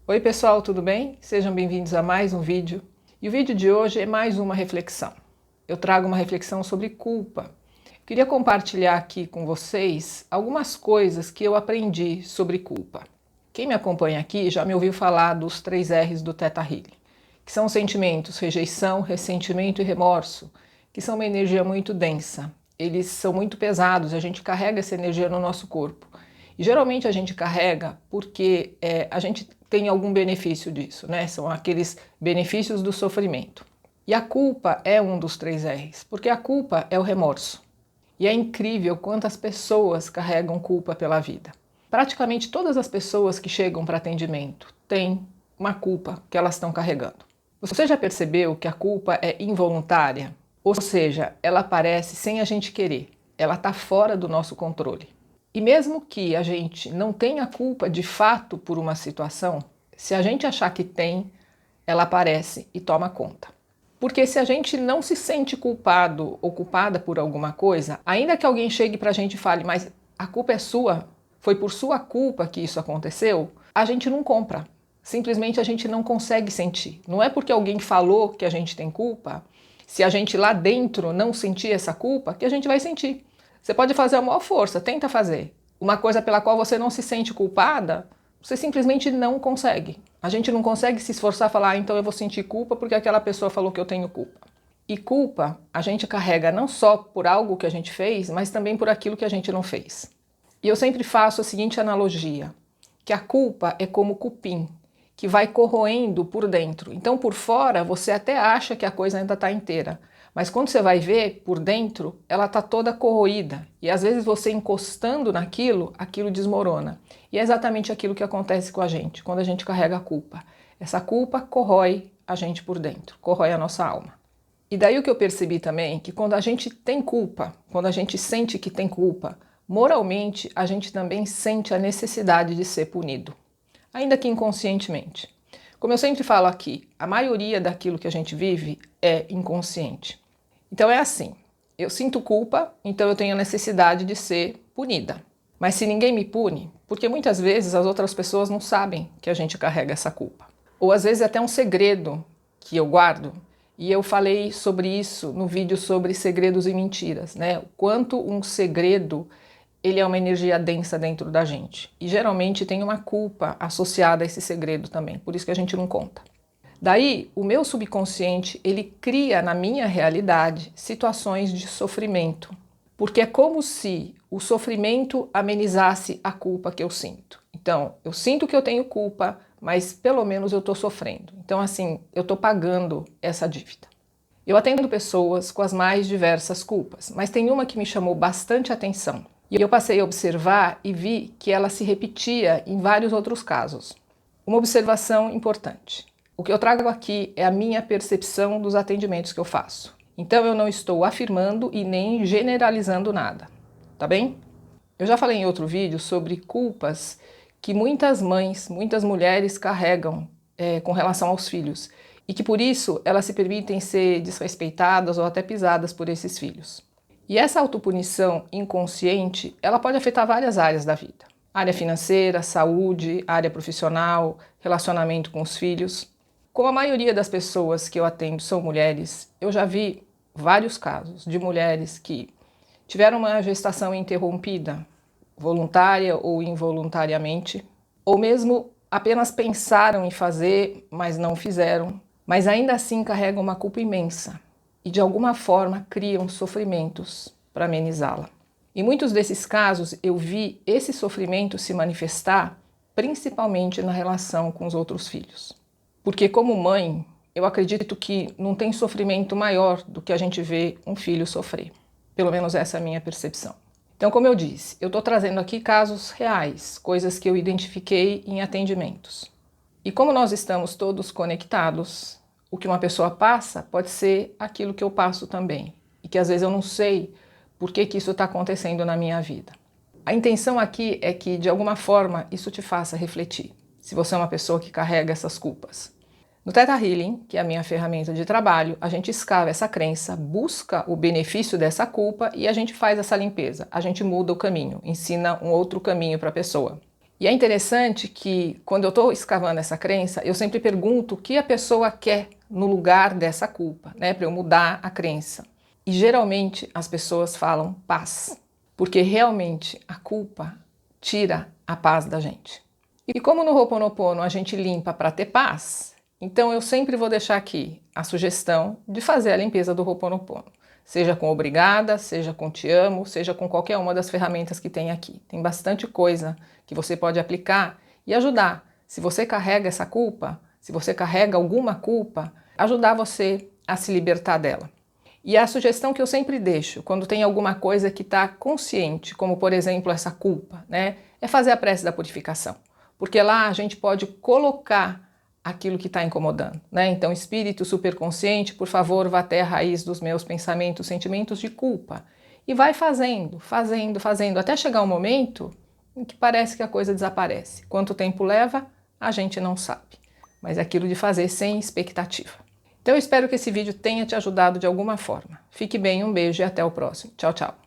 Oi pessoal, tudo bem? Sejam bem-vindos a mais um vídeo. E o vídeo de hoje é mais uma reflexão. Eu trago uma reflexão sobre culpa. Queria compartilhar aqui com vocês algumas coisas que eu aprendi sobre culpa. Quem me acompanha aqui já me ouviu falar dos 3 R's do Theta Healing, que são sentimentos, rejeição, ressentimento e remorso, que são uma energia muito densa. Eles são muito pesados, a gente carrega essa energia no nosso corpo. E geralmente a gente carrega porque a gente tem algum benefício disso, né? São aqueles benefícios do sofrimento. E a culpa é um dos 3 R's, porque a culpa é o remorso. E é incrível quantas pessoas carregam culpa pela vida. Praticamente todas as pessoas que chegam para atendimento têm uma culpa que elas estão carregando. Você já percebeu que a culpa é involuntária? Ou seja, ela aparece sem a gente querer, ela está fora do nosso controle. E mesmo que a gente não tenha culpa de fato por uma situação, se a gente achar que tem, ela aparece e toma conta. Porque se a gente não se sente culpado ou culpada por alguma coisa, ainda que alguém chegue para a gente e fale, mas a culpa é sua, foi por sua culpa que isso aconteceu, a gente não compra. Simplesmente a gente não consegue sentir. Não é porque alguém falou que a gente tem culpa, se a gente lá dentro não sentir essa culpa, que a gente vai sentir. Você pode fazer a maior força, tenta fazer. Uma coisa pela qual você não se sente culpada, você simplesmente não consegue. A gente não consegue se esforçar e falar, então eu vou sentir culpa porque aquela pessoa falou que eu tenho culpa. E culpa a gente carrega não só por algo que a gente fez, mas também por aquilo que a gente não fez. E eu sempre faço a seguinte analogia, que a culpa é como cupim, que vai corroendo por dentro. Então por fora você até acha que a coisa ainda está inteira, mas quando você vai ver por dentro, ela está toda corroída. E às vezes você encostando naquilo, aquilo desmorona. E é exatamente aquilo que acontece com a gente, quando a gente carrega a culpa. Essa culpa corrói a gente por dentro, corrói a nossa alma. E daí o que eu percebi também, que quando a gente tem culpa, quando a gente sente que tem culpa, moralmente a gente também sente a necessidade de ser punido, ainda que inconscientemente. Como eu sempre falo aqui, a maioria daquilo que a gente vive é inconsciente. Então é assim, eu sinto culpa, então eu tenho a necessidade de ser punida. Mas se ninguém me pune, porque muitas vezes as outras pessoas não sabem que a gente carrega essa culpa. Ou às vezes é até um segredo que eu guardo, e eu falei sobre isso no vídeo sobre segredos e mentiras, né? O quanto um segredo ele é uma energia densa dentro da gente. E geralmente tem uma culpa associada a esse segredo também, por isso que a gente não conta. Daí, o meu subconsciente, ele cria na minha realidade situações de sofrimento, porque é como se o sofrimento amenizasse a culpa que eu sinto. Então, eu sinto que eu tenho culpa, mas pelo menos eu estou sofrendo. Então, assim, eu estou pagando essa dívida. Eu atendo pessoas com as mais diversas culpas, mas tem uma que me chamou bastante atenção. E eu passei a observar e vi que ela se repetia em vários outros casos. Uma observação importante. O que eu trago aqui é a minha percepção dos atendimentos que eu faço. Então eu não estou afirmando e nem generalizando nada, tá bem? Eu já falei em outro vídeo sobre culpas que muitas mães, muitas mulheres carregam com relação aos filhos e que por isso elas se permitem ser desrespeitadas ou até pisadas por esses filhos. E essa autopunição inconsciente, ela pode afetar várias áreas da vida. Área financeira, saúde, área profissional, relacionamento com os filhos. Como a maioria das pessoas que eu atendo são mulheres, eu já vi vários casos de mulheres que tiveram uma gestação interrompida, voluntária ou involuntariamente, ou mesmo apenas pensaram em fazer, mas não fizeram, mas ainda assim carregam uma culpa imensa e de alguma forma criam sofrimentos para amenizá-la. Em muitos desses casos eu vi esse sofrimento se manifestar principalmente na relação com os outros filhos. Porque como mãe, eu acredito que não tem sofrimento maior do que a gente ver um filho sofrer. Pelo menos essa é a minha percepção. Então, como eu disse, eu estou trazendo aqui casos reais, coisas que eu identifiquei em atendimentos. E como nós estamos todos conectados, o que uma pessoa passa pode ser aquilo que eu passo também. E que às vezes eu não sei por que isso está acontecendo na minha vida. A intenção aqui é que, de alguma forma, isso te faça refletir, se você é uma pessoa que carrega essas culpas. No Theta Healing, que é a minha ferramenta de trabalho, a gente escava essa crença, busca o benefício dessa culpa e a gente faz essa limpeza. A gente muda o caminho, ensina um outro caminho para a pessoa. E é interessante que, quando eu estou escavando essa crença, eu sempre pergunto o que a pessoa quer no lugar dessa culpa, né, para eu mudar a crença. E geralmente as pessoas falam paz, porque realmente a culpa tira a paz da gente. E como no Ho'oponopono a gente limpa para ter paz, então eu sempre vou deixar aqui a sugestão de fazer a limpeza do Ho'oponopono. Seja com obrigada, seja com te amo, seja com qualquer uma das ferramentas que tem aqui. Tem bastante coisa que você pode aplicar e ajudar. Se você carrega essa culpa, se você carrega alguma culpa, ajudar você a se libertar dela. E a sugestão que eu sempre deixo, quando tem alguma coisa que está consciente, como por exemplo essa culpa, né, é fazer a prece da purificação. Porque lá a gente pode colocar aquilo que está incomodando, né? Então, espírito superconsciente, por favor, vá até a raiz dos meus pensamentos, sentimentos de culpa. E vai fazendo, até chegar um momento em que parece que a coisa desaparece. Quanto tempo leva, a gente não sabe. Mas é aquilo de fazer sem expectativa. Então, eu espero que esse vídeo tenha te ajudado de alguma forma. Fique bem, um beijo e até o próximo. Tchau, tchau.